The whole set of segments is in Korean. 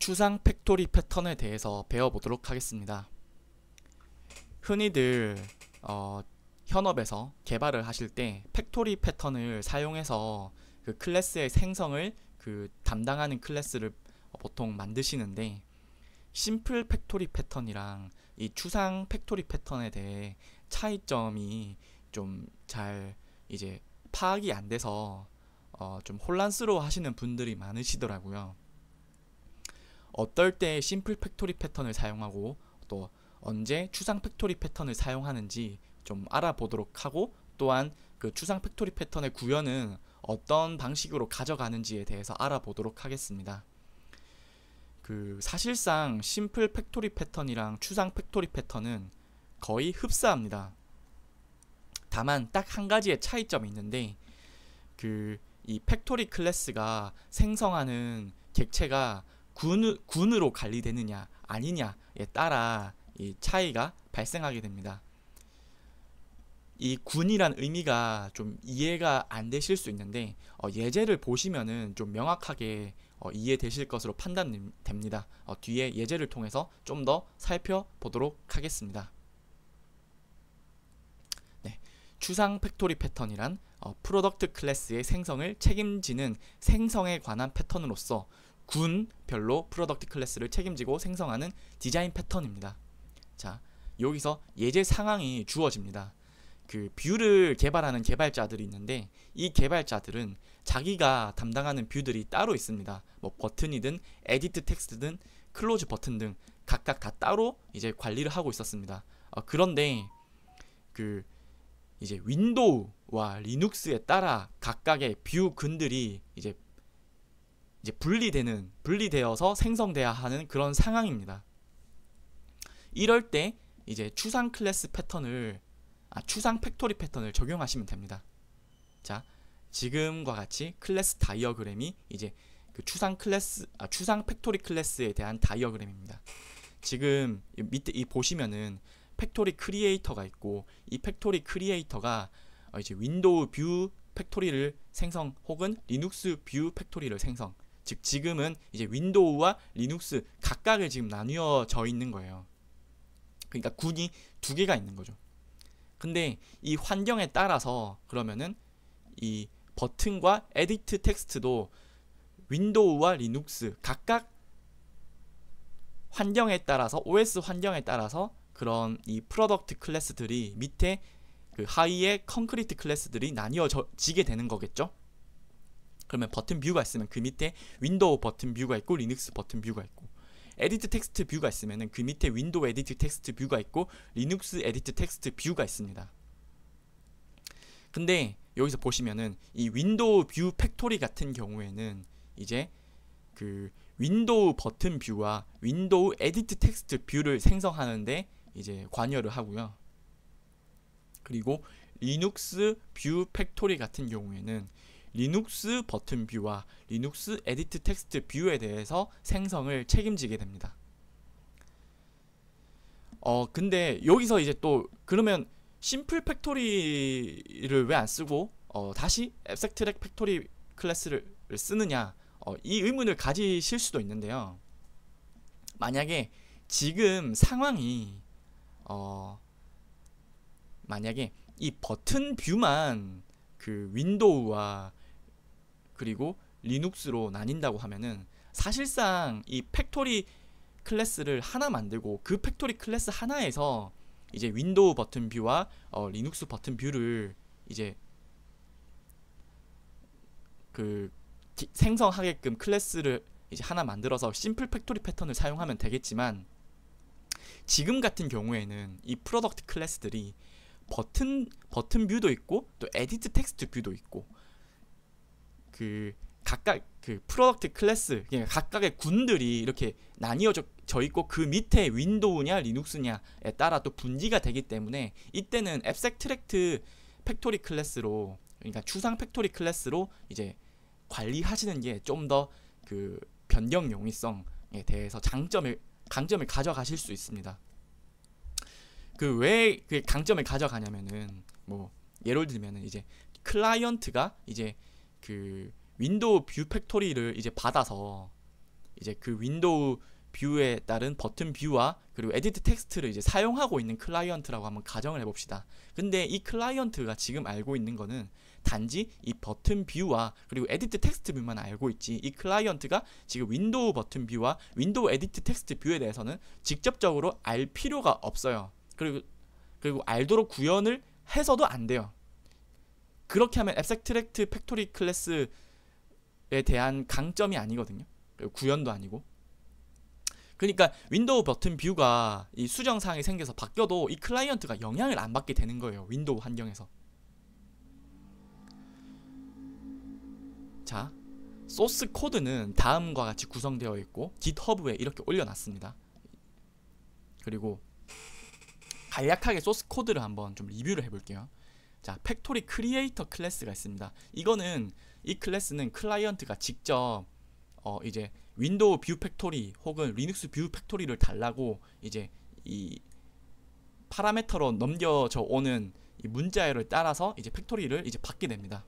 추상 팩토리 패턴에 대해서 배워보도록 하겠습니다. 흔히들 현업에서 개발을 하실 때 팩토리 패턴을 사용해서 그 클래스의 생성을 담당하는 클래스를 보통 만드시는데, 심플 팩토리 패턴이랑 이 추상 팩토리 패턴에 대해 차이점이 좀 잘 파악이 안 돼서 좀 혼란스러워 하시는 분들이 많으시더라고요. 어떨 때 심플 팩토리 패턴을 사용하고 또 언제 추상 팩토리 패턴을 사용하는지 좀 알아보도록 하고, 또한 그 추상 팩토리 패턴의 구현은 어떤 방식으로 가져가는지에 대해서 알아보도록 하겠습니다. 사실상 심플 팩토리 패턴이랑 추상 팩토리 패턴은 거의 흡사합니다. 다만 딱 한 가지의 차이점이 있는데, 이 팩토리 클래스가 생성하는 객체가 군으로 관리되느냐 아니냐에 따라 이 차이가 발생하게 됩니다. 이 군이란 의미가 좀 이해가 안 되실 수 있는데, 예제를 보시면은 좀 명확하게 이해되실 것으로 판단됩니다. 뒤에 예제를 통해서 좀 더 살펴보도록 하겠습니다. 네, 추상 팩토리 패턴이란 프로덕트 클래스의 생성을 책임지는 생성에 관한 패턴으로서 군별로 프로덕트 클래스를 책임지고 생성하는 디자인 패턴입니다. 자, 여기서 예제 상황이 주어집니다. 뷰를 개발하는 개발자들이 있는데, 이 개발자들은 자기가 담당하는 뷰들이 따로 있습니다. 뭐 버튼이든 에디트 텍스트든 클로즈 버튼 등 각각 다 따로 관리를 하고 있었습니다. 그런데 윈도우와 리눅스에 따라 각각의 뷰 근들이 분리되어서 생성돼야 하는 그런 상황입니다. 이럴 때 추상 팩토리 패턴을 적용하시면 됩니다. 자, 지금과 같이 클래스 다이어그램이 추상 팩토리 클래스에 대한 다이어그램입니다. 지금 밑에 보시면은 팩토리 크리에이터가 있고, 이 팩토리 크리에이터가 윈도우 뷰 팩토리를 생성 혹은 리눅스 뷰 팩토리를 생성, 즉 지금은 윈도우와 리눅스 각각을 지금 나뉘어져 있는 거예요. 그러니까 군이 두 개가 있는 거죠. 근데 이 환경에 따라서 그러면은 이 버튼과 에디트 텍스트도 윈도우와 리눅스 각각 환경에 따라서, OS 환경에 따라서 그런 이 프로덕트 클래스들이 밑에 하위의 컨크리트 클래스들이 나뉘어지게 되는 거겠죠. 그러면 버튼 뷰가 있으면 그 밑에 윈도우 버튼 뷰가 있고 리눅스 버튼 뷰가 있고, 에디트 텍스트 뷰가 있으면 그 밑에 윈도우 에디트 텍스트 뷰가 있고 리눅스 에디트 텍스트 뷰가 있습니다. 근데 여기서 보시면은 이 윈도우 뷰 팩토리 같은 경우에는 윈도우 버튼 뷰와 윈도우 에디트 텍스트 뷰를 생성하는데 관여를 하고요. 그리고 리눅스 뷰 팩토리 같은 경우에는 리눅스 버튼 뷰와 리눅스 에디트 텍스트 뷰에 대해서 생성을 책임지게 됩니다. 근데 여기서 또 그러면 심플 팩토리를 왜 안 쓰고 다시 앱스트랙 팩토리 클래스를 쓰느냐, 이 의문을 가지실 수도 있는데요. 만약에 지금 상황이 만약에 이 버튼 뷰만 윈도우와 그리고 리눅스로 나뉜다고 하면은, 사실상 이 팩토리 클래스를 하나 만들고 그 팩토리 클래스 하나에서 윈도우 버튼 뷰와 리눅스 버튼 뷰를 생성하게끔 클래스를 하나 만들어서 심플 팩토리 패턴을 사용하면 되겠지만, 지금 같은 경우에는 이 프로덕트 클래스들이 버튼 뷰도 있고 또 에디트 텍스트 뷰도 있고, 각각 프로덕트 클래스, 그러니까 각각의 군들이 이렇게 나뉘어져 있고, 그 밑에 윈도우냐 리눅스냐에 따라 또 분기가 되기 때문에 이때는 앱스트랙트 팩토리 클래스로, 그러니까 추상 팩토리 클래스로 관리하시는 게 좀 더 변경 용이성에 대해서 강점을 가져가실 수 있습니다. 왜 강점을 가져가냐면은, 뭐 예를 들면은 클라이언트가 윈도우 뷰 팩토리를 받아서 이제 그 윈도우 뷰에 따른 버튼 뷰와 그리고 에디트 텍스트를 이제 사용하고 있는 클라이언트라고 한번 가정을 해봅시다. 근데 이 클라이언트가 지금 알고 있는 거는 단지 이 버튼 뷰와 그리고 에디트 텍스트 뷰만 알고 있지, 이 클라이언트가 지금 윈도우 버튼 뷰와 윈도우 에디트 텍스트 뷰에 대해서는 직접적으로 알 필요가 없어요. 그리고 알도록 구현을 해서도 안 돼요. 그렇게 하면 앱스트랙트 팩토리 클래스에 대한 강점이 아니거든요. 구현도 아니고. 그러니까 윈도우 버튼 뷰가 이 수정 사항이 생겨서 바뀌어도 이 클라이언트가 영향을 안 받게 되는 거예요. 윈도우 환경에서. 자, 소스 코드는 다음과 같이 구성되어 있고 깃허브에 이렇게 올려놨습니다. 그리고 간략하게 소스 코드를 한번 좀 리뷰를 해볼게요. 자, 팩토리 크리에이터 클래스가 있습니다. 이 클래스는 클라이언트가 직접 이제 윈도우 뷰 팩토리 혹은 리눅스 뷰 팩토리를 달라고 이제 이 파라미터로 넘겨져 오는 이 문자열을 따라서 이제 팩토리를 이제 받게 됩니다.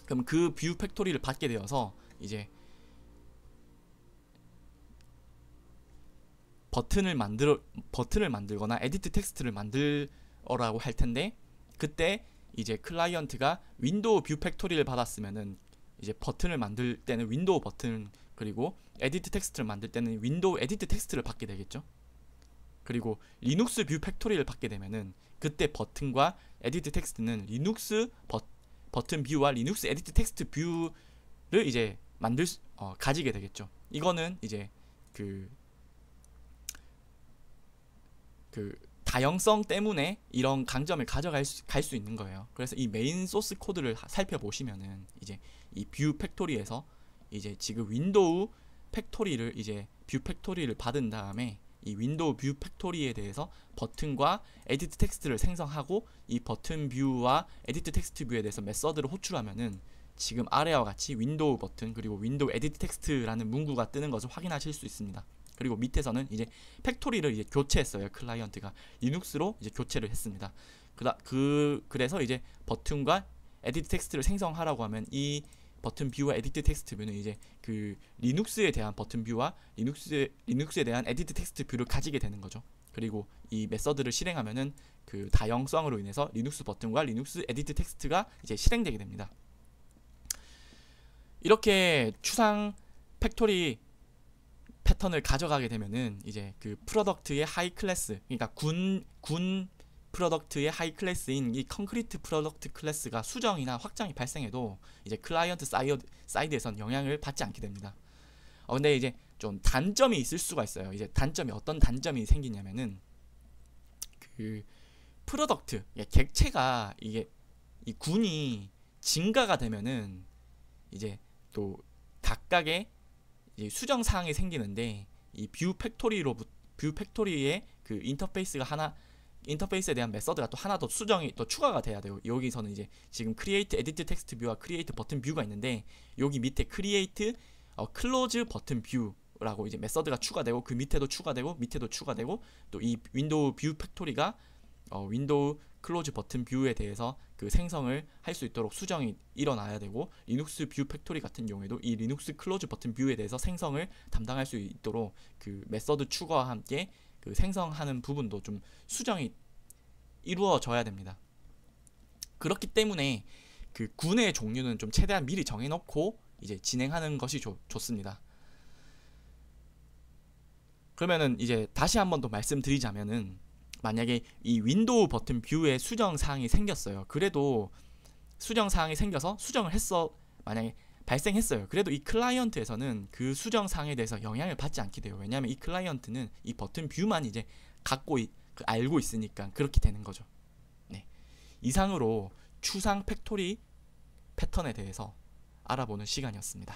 그럼 그 뷰 팩토리를 받게 되어서 이제 버튼을 만들거나 에디트 텍스트를 만들어라고 할 텐데, 그때 이제 클라이언트가 윈도우 뷰 팩토리를 받았으면은 이제 버튼을 만들 때는 윈도우 버튼, 그리고 에디트 텍스트를 만들 때는 윈도우 에디트 텍스트를 받게 되겠죠. 그리고 리눅스 뷰 팩토리를 받게 되면은 그때 버튼과 에디트 텍스트는 리눅스 버튼 뷰와 리눅스 에디트 텍스트 뷰를 이제 가지게 되겠죠. 이거는 이제 그 다형성 때문에 이런 강점을 갈 수 있는 거예요. 그래서 이 메인 소스 코드를 살펴보시면은 이제 이 뷰 팩토리에서 이제 지금 윈도우 팩토리를 이제 뷰 팩토리를 받은 다음에 이 윈도우 뷰 팩토리에 대해서 버튼과 에디트 텍스트를 생성하고 이 버튼 뷰와 에디트 텍스트 뷰에 대해서 메서드를 호출하면은 지금 아래와 같이 윈도우 버튼 그리고 윈도우 에디트 텍스트라는 문구가 뜨는 것을 확인하실 수 있습니다. 그리고 밑에서는 이제 팩토리를 이제 교체했어요. 클라이언트가 리눅스로 이제 교체를 했습니다. 그래서 이제 버튼과 에디트 텍스트를 생성하라고 하면 이 버튼 뷰와 에디트 텍스트 뷰는 이제 그 리눅스에 대한 버튼 뷰와 리눅스에 대한 에디트 텍스트 뷰를 가지게 되는 거죠. 그리고 이 메서드를 실행하면은 그 다형성으로 인해서 리눅스 버튼과 리눅스 에디트 텍스트가 이제 실행되게 됩니다. 이렇게 추상 팩토리 패턴을 가져가게 되면은 이제 그 프로덕트의 하이 클래스, 그러니까 군 프로덕트의 하이 클래스인 이 컨크리트 프로덕트 클래스가 수정이나 확장이 발생해도 이제 클라이언트 사이드에선 영향을 받지 않게 됩니다. 근데 이제 좀 단점이 있을 수가 있어요. 이제 어떤 단점이 생기냐면은 그 프로덕트, 객체가 이게 이 군이 증가가 되면은 이제 또 각각의 이제 수정 사항이 생기는데 이 뷰 팩토리의 그 인터페이스에 대한 메서드가 또 하나 더 수정이 또 추가가 돼야 돼요. 여기서는 이제 지금 크리에이트 에디트 텍스트 뷰와 크리에이트 버튼 뷰가 있는데 여기 밑에 크리에이트 클로즈 버튼 뷰라고 이제 메서드가 추가되고 그 밑에도 추가되고 또 이 윈도우 뷰 팩토리가 윈도우 클로즈 버튼 뷰에 대해서 그 생성을 할 수 있도록 수정이 일어나야 되고, 리눅스 뷰 팩토리 같은 경우에도 이 리눅스 클로즈 버튼 뷰에 대해서 생성을 담당할 수 있도록 그 메서드 추가와 함께 그 생성하는 부분도 좀 수정이 이루어져야 됩니다. 그렇기 때문에 그 군의 종류는 좀 최대한 미리 정해놓고 이제 진행하는 것이 좋습니다. 그러면은 이제 다시 한 번 더 말씀드리자면은, 만약에 이 윈도우 버튼 뷰에 수정 사항이 생겼어요. 그래도 수정 사항이 생겨서 수정을 만약에 발생했어요. 그래도 이 클라이언트에서는 그 수정 사항에 대해서 영향을 받지 않게 돼요. 왜냐하면 이 클라이언트는 이 버튼 뷰만 이제 알고 있으니까 그렇게 되는 거죠. 네. 이상으로 추상 팩토리 패턴에 대해서 알아보는 시간이었습니다.